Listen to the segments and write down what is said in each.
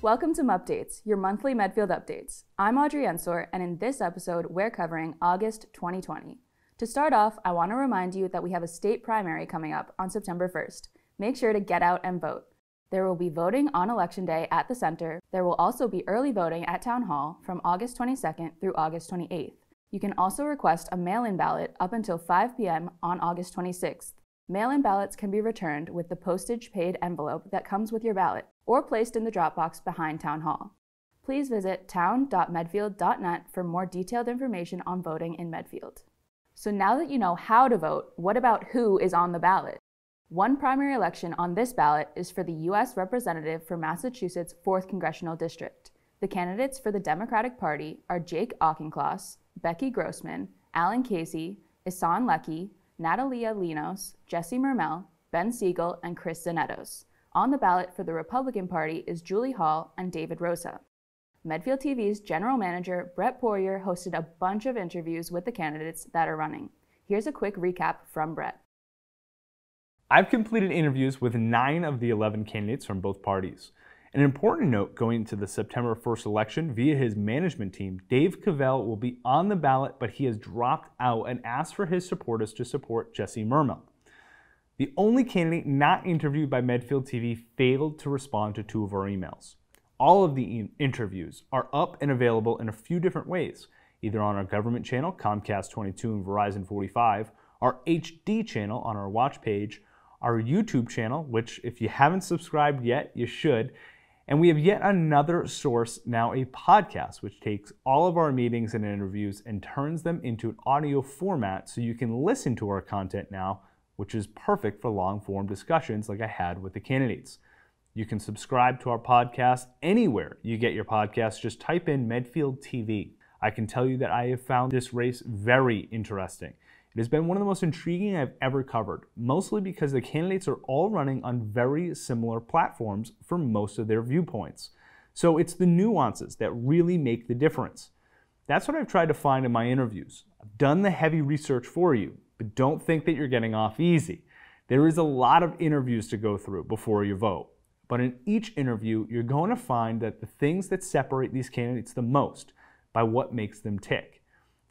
Welcome to Mupdates, your monthly Medfield Updates. I'm Audrey Ensor, and in this episode, we're covering August 2020. To start off, I want to remind you that we have a state primary coming up on September 1st. Make sure to get out and vote. There will be voting on Election Day at the center. There will also be early voting at Town Hall from August 22nd through August 28th. You can also request a mail-in ballot up until 5 p.m. on August 26th. Mail-in ballots can be returned with the postage-paid envelope that comes with your ballot, or placed in the drop box behind Town Hall. Please visit town.medfield.net for more detailed information on voting in Medfield. So now that you know how to vote, what about who is on the ballot? One primary election on this ballot is for the U.S. Representative for Massachusetts' 4th Congressional District. The candidates for the Democratic Party are Jake Auchincloss, Becky Grossman, Alan Casey, Isan Leckie, Natalia Linos, Jesse Mermel, Ben Siegel, and Chris Zanettos. On the ballot for the Republican Party is Julie Hall and David Rosa. Medfield TV's general manager, Brett Poirier, hosted a bunch of interviews with the candidates that are running. Here's a quick recap from Brett. I've completed interviews with 9 of the 11 candidates from both parties. An important note going into the September 1st election, via his management team, Dave Cavell will be on the ballot, but he has dropped out and asked for his supporters to support Jesse Mermel. The only candidate not interviewed by Medfield TV failed to respond to 2 of our emails. All of the interviews are up and available in a few different ways, either on our government channel, Comcast 22 and Verizon 45, our HD channel on our watch page, our YouTube channel, which if you haven't subscribed yet, you should, and we have yet another source now, a podcast, which takes all of our meetings and interviews and turns them into an audio format so you can listen to our content now, which is perfect for long-form discussions like I had with the candidates. You can subscribe to our podcast anywhere you get your podcasts. Just type in Medfield TV. I can tell you that I have found this race very interesting. It has been one of the most intriguing I've ever covered, mostly because the candidates are all running on very similar platforms for most of their viewpoints. So it's the nuances that really make the difference. That's what I've tried to find in my interviews. I've done the heavy research for you, but don't think that you're getting off easy. There is a lot of interviews to go through before you vote. But in each interview, you're going to find that the things that separate these candidates the most by what makes them tick.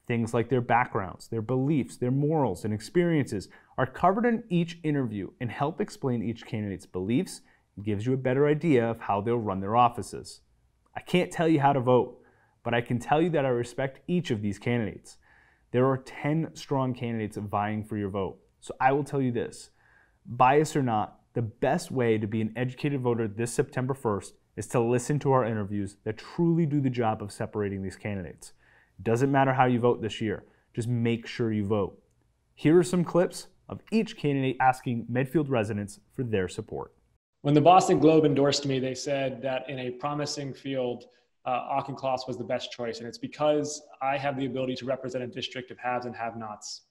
Things like their backgrounds, their beliefs, their morals, and experiences are covered in each interview and help explain each candidate's beliefs and gives you a better idea of how they'll run their offices. I can't tell you how to vote, but I can tell you that I respect each of these candidates. There are 10 strong candidates vying for your vote. So I will tell you this, bias or not, the best way to be an educated voter this September 1st is to listen to our interviews that truly do the job of separating these candidates. It doesn't matter how you vote this year, just make sure you vote. Here are some clips of each candidate asking Medfield residents for their support. When the Boston Globe endorsed me, they said that in a promising field, Auchincloss was the best choice, and it's because I have the ability to represent a district of haves and have-nots.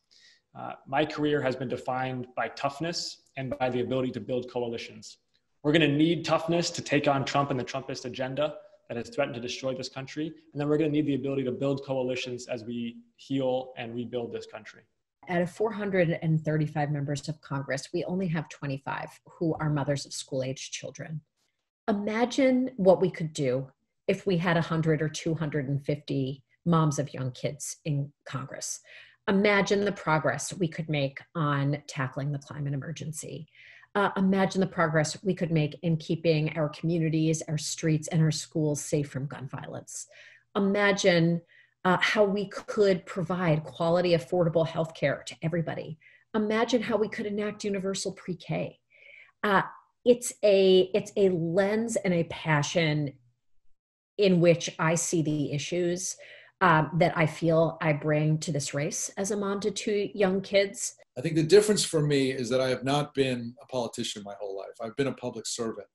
My career has been defined by toughness and by the ability to build coalitions. We're going to need toughness to take on Trump and the Trumpist agenda that has threatened to destroy this country. And then we're going to need the ability to build coalitions as we heal and rebuild this country. Out of 435 members of Congress, we only have 25 who are mothers of school-aged children. Imagine what we could do if we had 100 or 250 moms of young kids in Congress. Imagine the progress we could make on tackling the climate emergency. Imagine the progress we could make in keeping our communities, our streets, and our schools safe from gun violence. Imagine how we could provide quality, affordable healthcare to everybody. Imagine how we could enact universal pre-K. It's a lens and a passion in which I see the issues that I feel I bring to this race as a mom to 2 young kids. I think the difference for me is that I have not been a politician my whole life. I've been a public servant.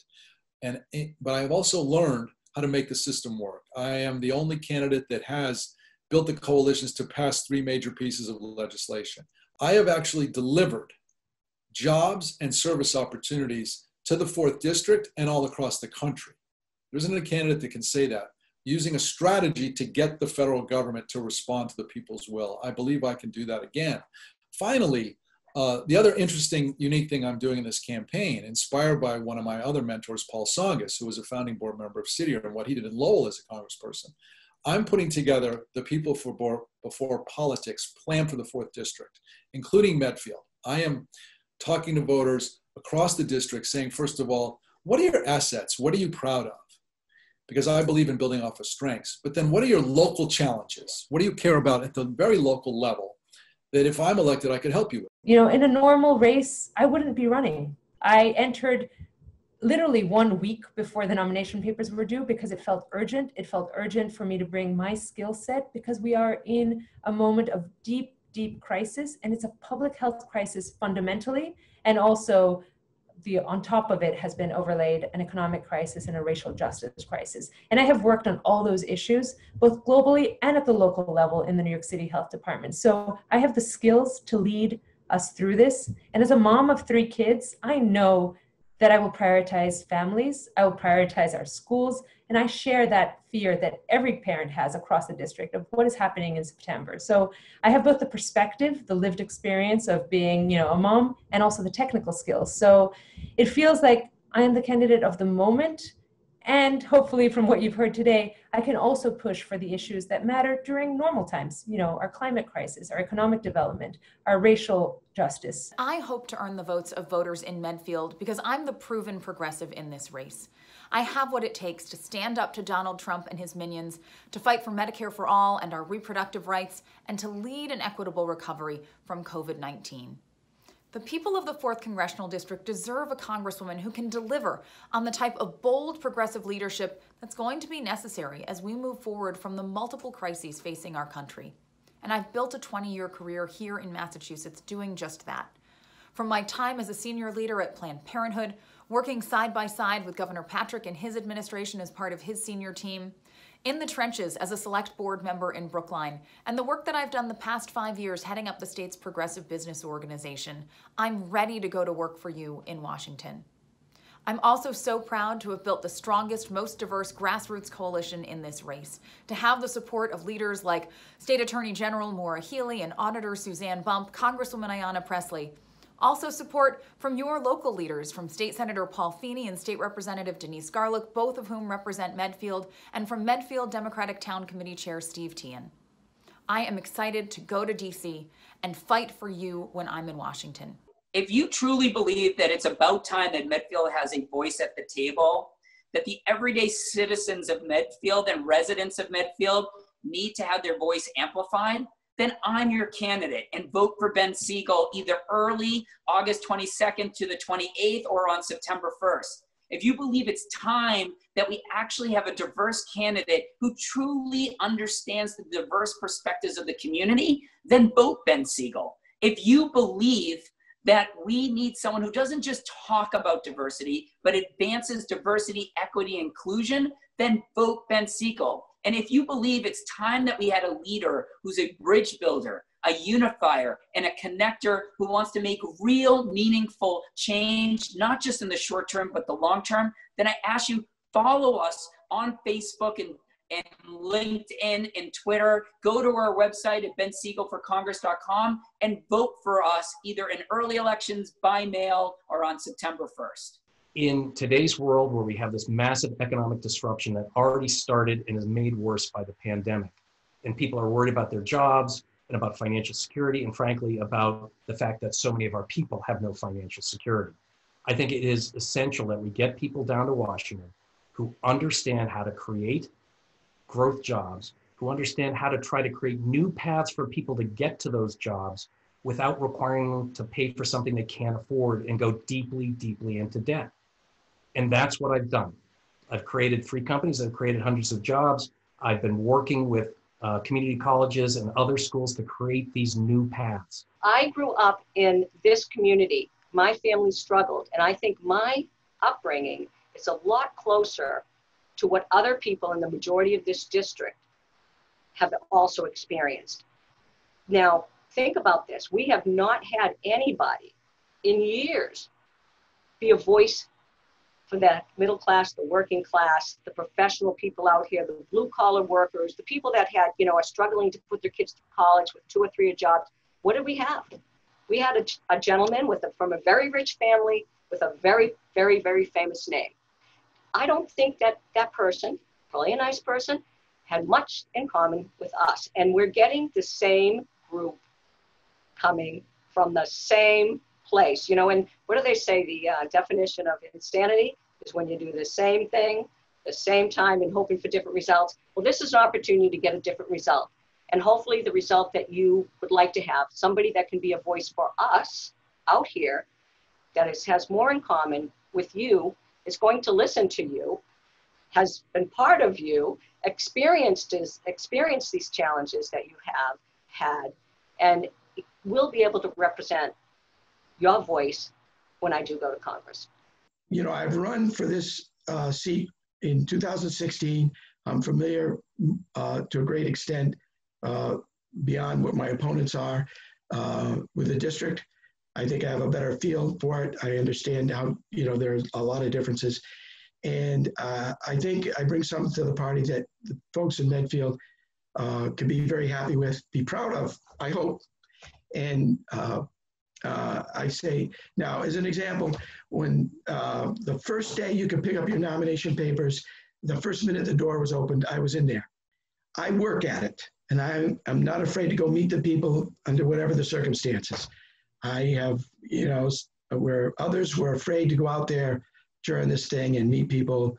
But I have also learned how to make the system work. I am the only candidate that has built the coalitions to pass 3 major pieces of legislation. I have actually delivered jobs and service opportunities to the 4th District and all across the country. There isn't a candidate that can say that. Using a strategy to get the federal government to respond to the people's will. I believe I can do that again. Finally, The other interesting, unique thing I'm doing in this campaign, inspired by one of my other mentors, Paul Songas, who was a founding board member of Citier and what he did in Lowell as a congressperson, I'm putting together the People Before Politics plan for the 4th District, including Medfield. I am talking to voters across the district saying, first of all, what are your assets? What are you proud of? Because I believe in building off of strengths. But then what are your local challenges? What do you care about at the very local level that if I'm elected, I could help you with? You know, in a normal race, I wouldn't be running. I entered literally 1 week before the nomination papers were due because it felt urgent. It felt urgent for me to bring my skill set because we are in a moment of deep, deep crisis, and it's a public health crisis fundamentally, and also on top of it has been overlaid an economic crisis and a racial justice crisis. And I have worked on all those issues, both globally and at the local level in the New York City Health Department. So I have the skills to lead us through this. And as a mom of 3 kids, I know that I will prioritize families, I will prioritize our schools, and I share that fear that every parent has across the district of what is happening in September. So I have both the perspective, the lived experience of being, a mom, and also the technical skills. So it feels like I am the candidate of the moment. And hopefully from what you've heard today, I can also push for the issues that matter during normal times, our climate crisis, our economic development, our racial justice. I hope to earn the votes of voters in Medfield because I'm the proven progressive in this race. I have what it takes to stand up to Donald Trump and his minions, to fight for Medicare for all and our reproductive rights, and to lead an equitable recovery from COVID-19. The people of the 4th Congressional District deserve a congresswoman who can deliver on the type of bold progressive leadership that's going to be necessary as we move forward from the multiple crises facing our country. And I've built a 20-year career here in Massachusetts doing just that. From my time as a senior leader at Planned Parenthood, working side by side with Governor Patrick and his administration as part of his senior team, in the trenches as a select board member in Brookline, and the work that I've done the past 5 years heading up the state's progressive business organization, I'm ready to go to work for you in Washington. I'm also so proud to have built the strongest, most diverse grassroots coalition in this race, to have the support of leaders like State Attorney General Maura Healey and Auditor Suzanne Bump, Congresswoman Ayanna Pressley. Also support from your local leaders, from State Senator Paul Feeney and State Representative Denise Garlick, both of whom represent Medfield, and from Medfield Democratic Town Committee Chair Steve Teahan. I am excited to go to DC and fight for you when I'm in Washington. If you truly believe that it's about time that Medfield has a voice at the table, that the everyday citizens of Medfield and residents of Medfield need to have their voice amplified, then I'm your candidate, and vote for Ben Siegel either early August 22nd to the 28th or on September 1st. If you believe it's time that we actually have a diverse candidate who truly understands the diverse perspectives of the community, then vote Ben Siegel. If you believe that we need someone who doesn't just talk about diversity, but advances diversity, equity, inclusion, then vote Ben Siegel. And if you believe it's time that we had a leader who's a bridge builder, a unifier, and a connector who wants to make real, meaningful change, not just in the short term, but the long term, then I ask you, follow us on Facebook and LinkedIn and Twitter. Go to our website at bensiegelforcongress.com and vote for us either in early elections, by mail, or on September 1st. In today's world where we have this massive economic disruption that already started and is made worse by the pandemic, and people are worried about their jobs and about financial security, and frankly, about the fact that so many of our people have no financial security, I think it is essential that we get people down to Washington who understand how to create growth jobs, who understand how to try to create new paths for people to get to those jobs without requiring them to pay for something they can't afford and go deeply, deeply into debt. And that's what I've done. I've created free companies. I've created hundreds of jobs. I've been working with community colleges and other schools to create these new paths. I grew up in this community. My family struggled. And I think my upbringing is a lot closer to what other people in the majority of this district have also experienced. Now, think about this. We have not had anybody in years be a voice for the middle class, the working class, the professional people out here, the blue collar workers, the people that had, are struggling to put their kids through college with 2 or 3 jobs. What did we have? We had a gentleman from a very rich family with a very, very, very famous name. I don't think that person, probably a nice person, had much in common with us. And we're getting the same group coming from the same place. And what do they say? The definition of insanity is when you do the same thing, the same time, and hoping for different results. Well, this is an opportunity to get a different result. And hopefully the result that you would like to have, somebody that can be a voice for us out here, that has more in common with you, is going to listen to you, has been part of you, experienced these challenges that you have had, and will be able to represent your voice when I do go to Congress. I've run for this seat in 2016. I'm familiar to a great extent beyond what my opponents are with the district. I think I have a better feel for it. I understand how, there's a lot of differences. And I think I bring something to the party that the folks in Medfield can be very happy with, be proud of, I hope. And I say, now, as an example, when the first day you could pick up your nomination papers, the first minute the door was opened, I was in there. I work at it, and I'm not afraid to go meet the people under whatever the circumstances. I have, where others were afraid to go out there during this thing and meet people,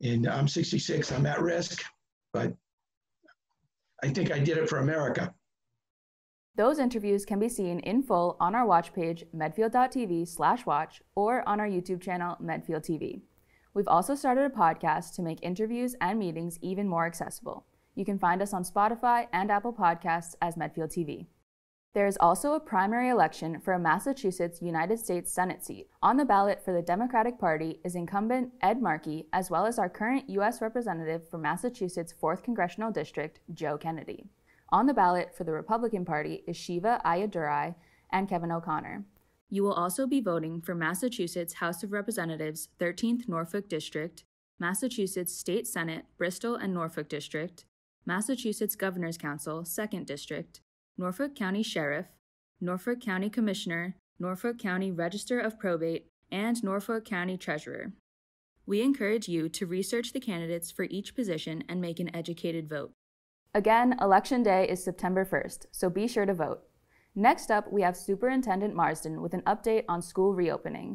and I'm 66, I'm at risk, but I think I did it for America. Those interviews can be seen in full on our watch page, medfield.tv/watch, or on our YouTube channel, Medfield TV. We've also started a podcast to make interviews and meetings even more accessible. You can find us on Spotify and Apple Podcasts as Medfield TV. There is also a primary election for a Massachusetts United States Senate seat. On the ballot for the Democratic Party is incumbent Ed Markey, as well as our current U.S. Representative for Massachusetts 4th Congressional District, Joe Kennedy. On the ballot for the Republican Party is Shiva Ayadurai and Kevin O'Connor. You will also be voting for Massachusetts House of Representatives 13th Norfolk District, Massachusetts State Senate Bristol and Norfolk District, Massachusetts Governor's Council 2nd District, Norfolk County Sheriff, Norfolk County Commissioner, Norfolk County Register of Probate, and Norfolk County Treasurer. We encourage you to research the candidates for each position and make an educated vote. Again, Election Day is September 1st, so be sure to vote. Next up, we have Superintendent Marsden with an update on school reopening.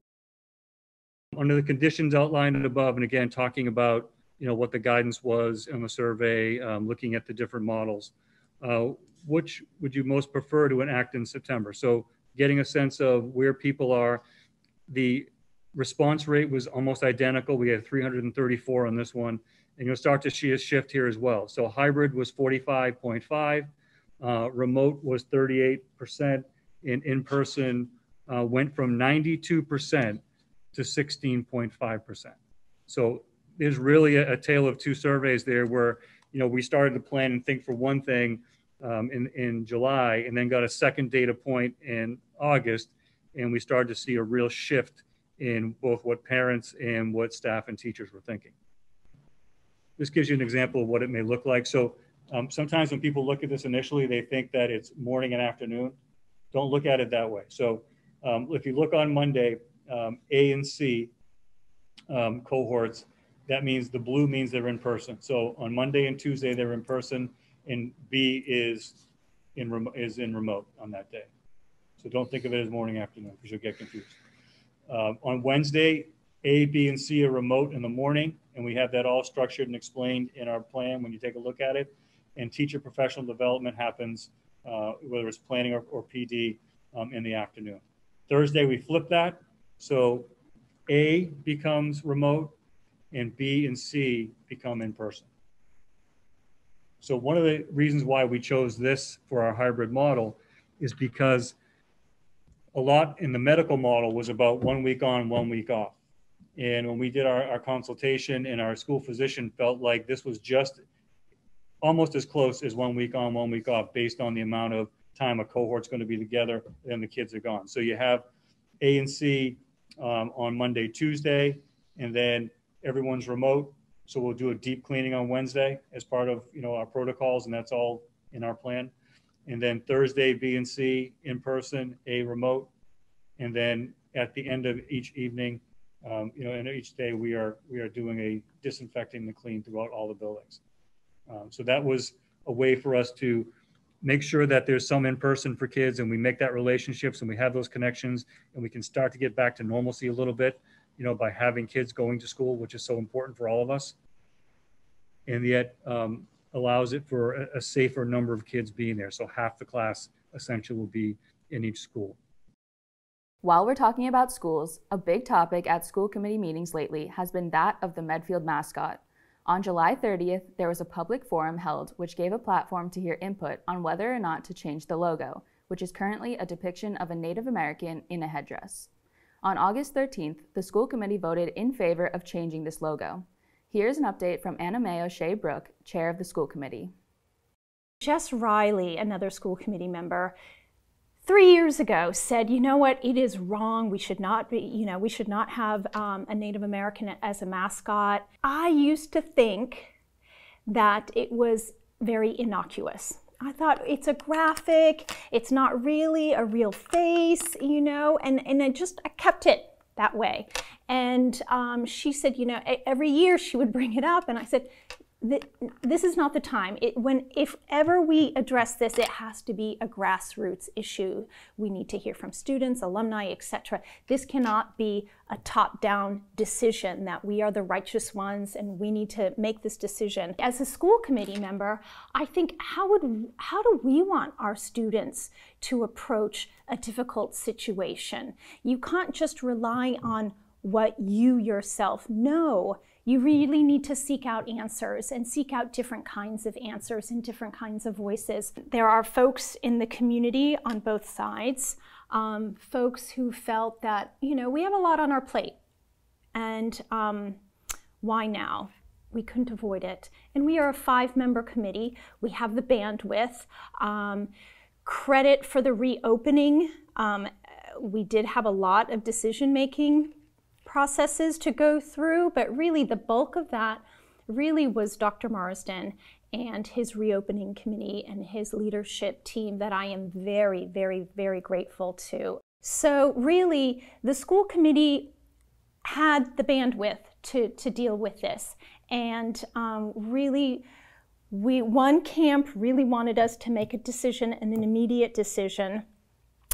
Under the conditions outlined above, and again, talking about what the guidance was on the survey, looking at the different models, which would you most prefer to enact in September? So getting a sense of where people are. The response rate was almost identical. We had 334 on this one, and you'll start to see a shift here as well. So hybrid was 45.5, remote was 38%, and in-person went from 92% to 16.5%. So there's really a tale of two surveys there where, we started to plan and think for one thing in July, and then got a second data point in August, and we started to see a real shift in both what parents and what staff and teachers were thinking. This gives you an example of what it may look like. So sometimes when people look at this initially, they think that it's morning and afternoon. Don't look at it that way. So if you look on Monday, A and C cohorts, that means the blue means they're in person. So on Monday and Tuesday, they're in person, and B is in remote on that day. So don't think of it as morning, afternoon, because you'll get confused. On Wednesday, A, B, and C are remote in the morning, and we have that all structured and explained in our plan when you take a look at it. And teacher professional development happens, whether it's planning or PD, in the afternoon. Thursday, we flip that. So A becomes remote, and B and C become in person. So one of the reasons why we chose this for our hybrid model is because a lot in the medical model was about 1 week on, 1 week off. And when we did our consultation, and our school physician felt like this was just almost as close as 1 week on, 1 week off, based on the amount of time a cohort's going to be together and the kids are gone. So you have A and C on Monday, Tuesday, and then everyone's remote. So we'll do a deep cleaning on Wednesday as part of our protocols, and that's all in our plan. and then Thursday, B and C in person, A remote. And then at the end of each evening, and each day we are doing a disinfecting and clean throughout all the buildings. So that was a way for us to make sure that there's some in-person for kids, and we make that relationships and we have those connections, and we can start to get back to normalcy a little bit, by having kids going to school, which is so important for all of us. And yet allows it for a safer number of kids being there. So half the class essentially will be in each school. While we're talking about schools, a big topic at school committee meetings lately has been that of the Medfield mascot. On July 30th, there was a public forum held which gave a platform to hear input on whether or not to change the logo, which is currently a depiction of a Native American in a headdress. On August 13th, the school committee voted in favor of changing this logo. Here's an update from Anna Mae O'Shea Brooke, chair of the school committee. Jess Riley, another school committee member, 3 years ago said, you know what, it is wrong. We should not be, we should not have a Native American as a mascot. I used to think that it was very innocuous. I thought it's a graphic, it's not really a real face, and I kept it that way. And she said, every year she would bring it up, and I said, this is not the time. If ever we address this, it has to be a grassroots issue. We need to hear from students, alumni, etc. This cannot be a top-down decision that we are the righteous ones and we need to make this decision. As a school committee member, I think how do we want our students to approach a difficult situation? You can't just rely on what you yourself know. You really need to seek out answers and seek out different kinds of answers and different kinds of voices. There are folks in the community on both sides, folks who felt that, we have a lot on our plate, and why now? We couldn't avoid it. And we are a 5-member committee. We have the bandwidth. Credit for the reopening. We did have a lot of decision-making processes to go through, but really the bulk of that really was Dr. Marsden and his reopening committee and his leadership team that I am very, very, very grateful to. So really, the school committee had the bandwidth to deal with this. And really, one camp really wanted us to make a decision, and an immediate decision.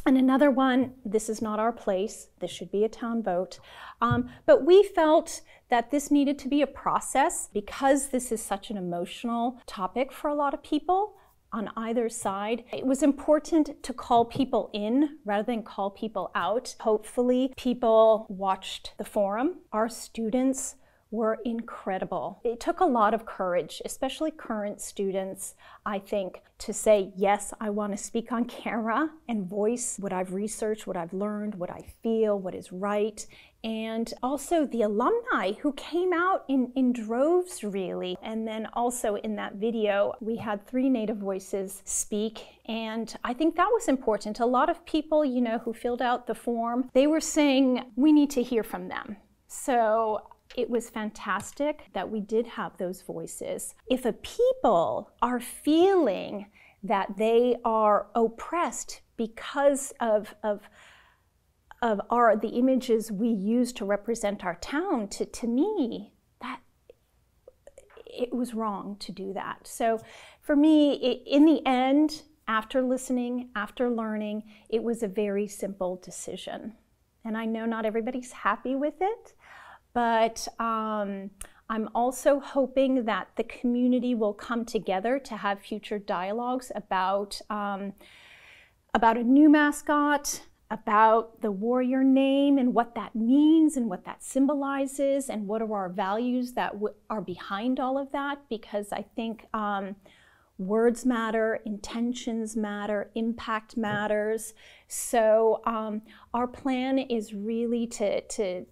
And another one, this is not our place, this should be a town vote. But we felt that this needed to be a process because this is such an emotional topic for a lot of people on either side. It was important to call people in rather than call people out. Hopefully people watched the forum. Our students were incredible. It took a lot of courage, especially current students, I think, to say, yes, I want to speak on camera and voice what I've researched, what I've learned, what I feel, what is right. And also the alumni who came out in droves, really. And then also in that video, we had 3 Native voices speak. And I think that was important. A lot of people, who filled out the form, they were saying, we need to hear from them. So it was fantastic that we did have those voices. If a people are feeling that they are oppressed because of the images we use to represent our town, to me, that it was wrong to do that. So for me, in the end, after listening, after learning, it was a very simple decision. And I know not everybody's happy with it, but I'm also hoping that the community will come together to have future dialogues about a new mascot, about the warrior name and what that means and what that symbolizes and what are our values that are behind all of that, because I think words matter, intentions matter, impact matters. So our plan is really to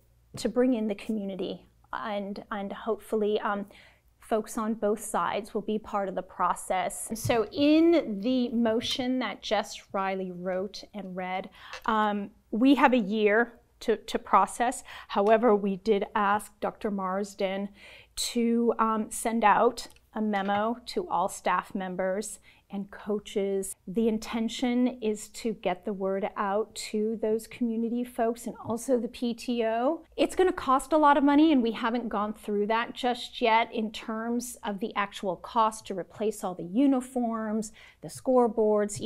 bring in the community, and hopefully folks on both sides will be part of the process. So in the motion that Jess Riley wrote and read, we have a year to process. However, we did ask Dr. Marsden to send out a memo to all staff members and coaches. The intention is to get the word out to those community folks and also the PTO. It's going to cost a lot of money, and we haven't gone through that just yet in terms of the actual cost to replace all the uniforms, the scoreboards,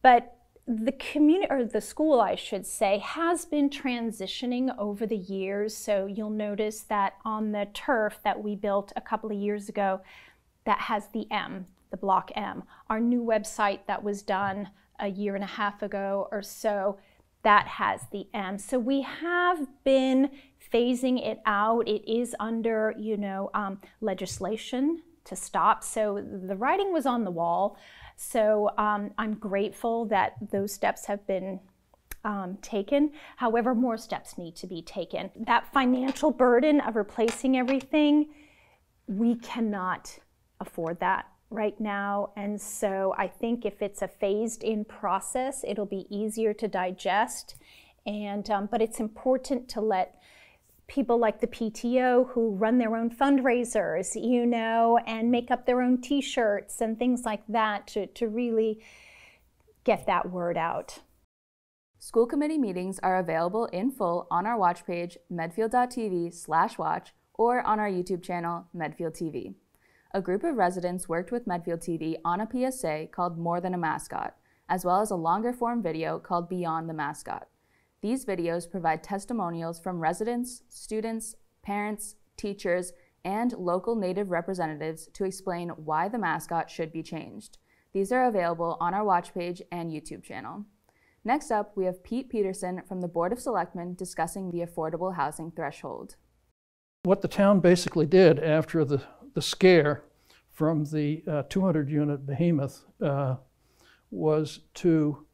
but the community, or the school, I should say, has been transitioning over the years. So you'll notice that on the turf that we built a couple of years ago, that has the M, the block M. Our new website that was done a year and a half ago or so, that has the M. So we have been phasing it out. It is under, legislation to stop. So the writing was on the wall. So I'm grateful that those steps have been taken. However, more steps need to be taken. That financial burden of replacing everything, we cannot afford that right now. And so I think if it's a phased in process, it'll be easier to digest. And but it's important to let people like the PTO who run their own fundraisers, and make up their own t-shirts and things like that to really get that word out. School committee meetings are available in full on our watch page, medfield.tv/watch, or on our YouTube channel, Medfield TV. A group of residents worked with Medfield TV on a PSA called More Than a Mascot, as well as a longer form video called Beyond the Mascot. These videos provide testimonials from residents, students, parents, teachers, and local Native representatives to explain why the mascot should be changed. These are available on our watch page and YouTube channel. Next up, we have Pete Peterson from the Board of Selectmen discussing the affordable housing threshold. What the town basically did after the scare from the 200-unit behemoth was to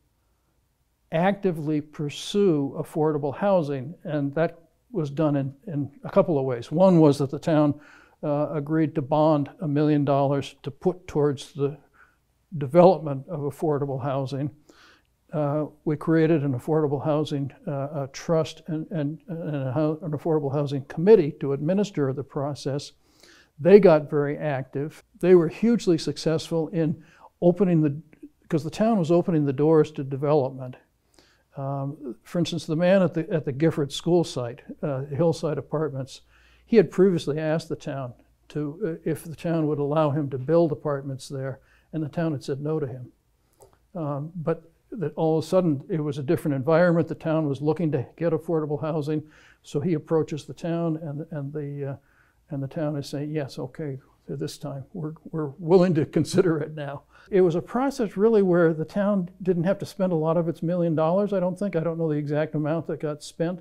actively pursue affordable housing, and that was done in a couple of ways. One was that the town agreed to bond $1 million to put towards the development of affordable housing. We created an affordable housing trust and an affordable housing committee to administer the process. They got very active. They were hugely successful in because the town was opening the doors to development. For instance, the man at the Gifford school site, Hillside Apartments, he had previously asked the town if the town would allow him to build apartments there, and the town had said no to him. But that all of a sudden it was a different environment. The town was looking to get affordable housing, so he approaches the town, and the town is saying, yes, okay, this time we're willing to consider it now. It was a process really where the town didn't have to spend a lot of its $1 million, I don't think. I don't know the exact amount that got spent.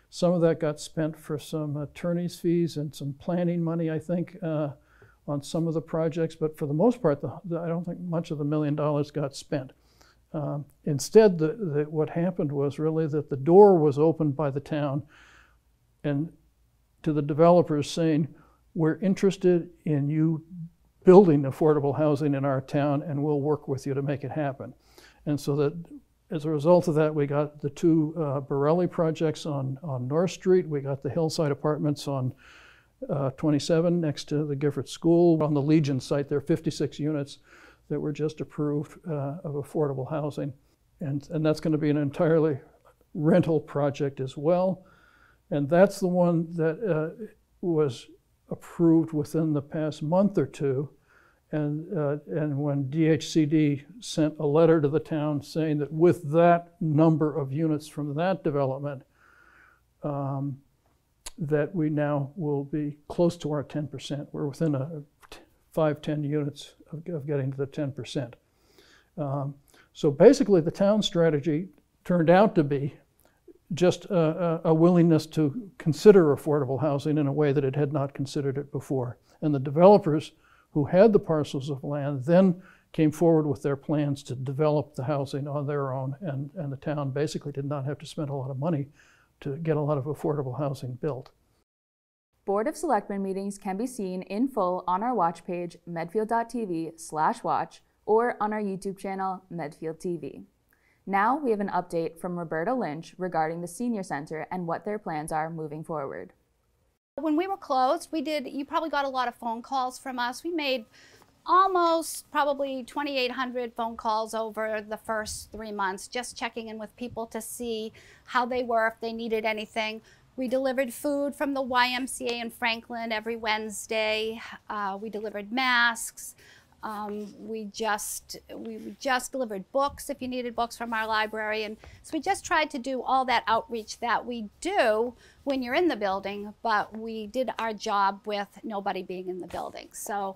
Some of that got spent for some attorney's fees and some planning money, I think, on some of the projects. But for the most part, I don't think much of the $1 million got spent. Instead, what happened was really that the door was opened by the town and to the developers saying, we're interested in you building affordable housing in our town, and we'll work with you to make it happen. And so that as a result of that, we got the two Borelli projects on North Street. We got the Hillside Apartments on 27 next to the Gifford School. On the Legion site, there are 56 units that were just approved of affordable housing. And that's going to be an entirely rental project as well. And that's the one that was approved within the past month or two. And when DHCD sent a letter to the town saying that with that number of units from that development, that we now will be close to our 10%. We're within 5-10 units of getting to the 10%. So basically the town strategy turned out to be just a willingness to consider affordable housing in a way that it had not considered it before. And the developers who had the parcels of land then came forward with their plans to develop the housing on their own, and the town basically did not have to spend a lot of money to get a lot of affordable housing built. Board of Selectmen meetings can be seen in full on our watch page, medfield.tv/watch, or on our YouTube channel, Medfield TV. Now we have an update from Roberta Lynch regarding the Senior Center and what their plans are moving forward. When we were closed, you probably got a lot of phone calls from us. We made almost probably 2,800 phone calls over the first 3 months, just checking in with people to see how they were, if they needed anything. We delivered food from the YMCA in Franklin every Wednesday. We delivered masks. We just delivered books if you needed books from our library. And so we just tried to do all that outreach that we do when you're in the building, but we did our job with nobody being in the building. So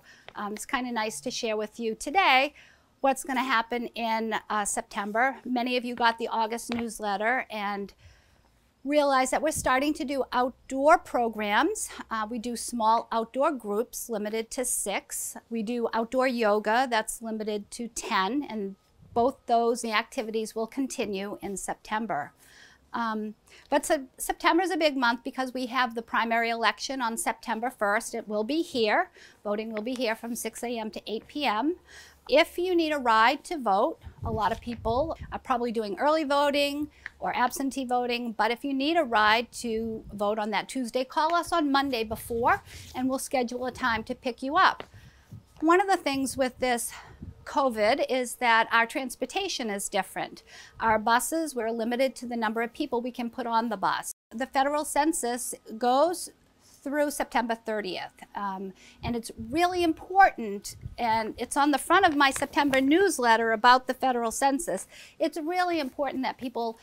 it's kind of nice to share with you today what's going to happen in September. Many of you got the August newsletter and realize that we're starting to do outdoor programs. We do small outdoor groups limited to 6. We do outdoor yoga that's limited to 10, and both those activities will continue in September. But September is a big month because we have the primary election on September 1st. It will be here. Voting will be here from 6 a.m. to 8 p.m. If you need a ride to vote, a lot of people are probably doing early voting or absentee voting, but if you need a ride to vote on that Tuesday, call us on Monday before and we'll schedule a time to pick you up. One of the things with this COVID is that our transportation is different. Our buses, we're limited to the number of people we can put on the bus. The federal census goes through September 30th. And it's really important, and it's on the front of my September newsletter about the federal census. It's really important that people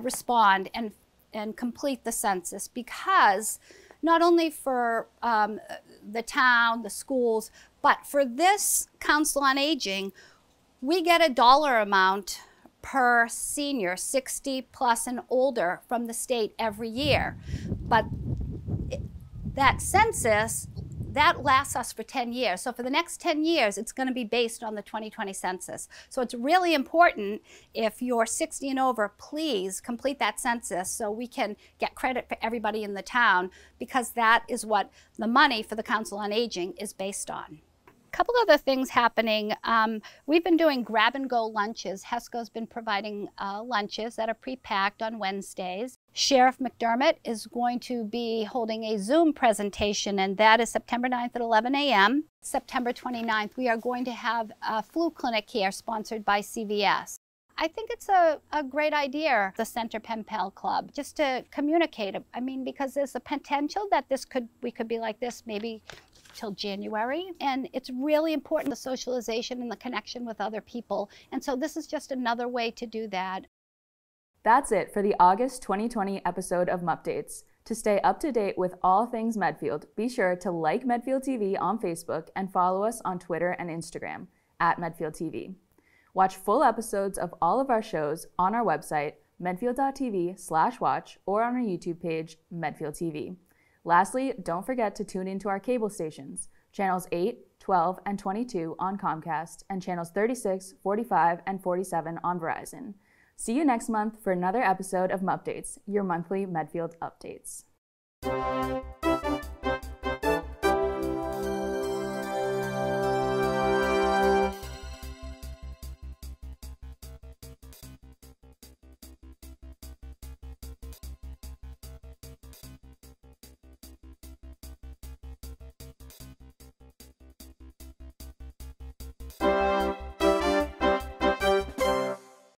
respond and complete the census, because not only for the town, the schools, but for this Council on Aging, we get a dollar amount per senior, 60 plus and older, from the state every year. But that census, that lasts us for 10 years. So for the next 10 years, it's going to be based on the 2020 census. So it's really important, if you're 60 and over, please complete that census so we can get credit for everybody in the town, because that is what the money for the Council on Aging is based on. A couple other things happening. We've been doing grab-and-go lunches. HESCO's been providing lunches that are pre-packed on Wednesdays. Sheriff McDermott is going to be holding a Zoom presentation, and that is September 9th at 11 a.m. September 29th, we are going to have a flu clinic here sponsored by CVS. I think it's a great idea, the Center Pen Pal Club, just to communicate. I mean, because there's a potential that we could be like this maybe till January, and it's really important, the socialization and the connection with other people, and so this is just another way to do that. That's it for the August 2020 episode of Mupdates. To stay up to date with all things Medfield, be sure to like Medfield TV on Facebook and follow us on Twitter and Instagram @Medfield TV. Watch full episodes of all of our shows on our website, medfield.tv/watch, or on our YouTube page, Medfield TV. Lastly, don't forget to tune into our cable stations, channels 8, 12, and 22 on Comcast, and channels 36, 45, and 47 on Verizon. See you next month for another episode of Mupdates, your monthly Medfield updates.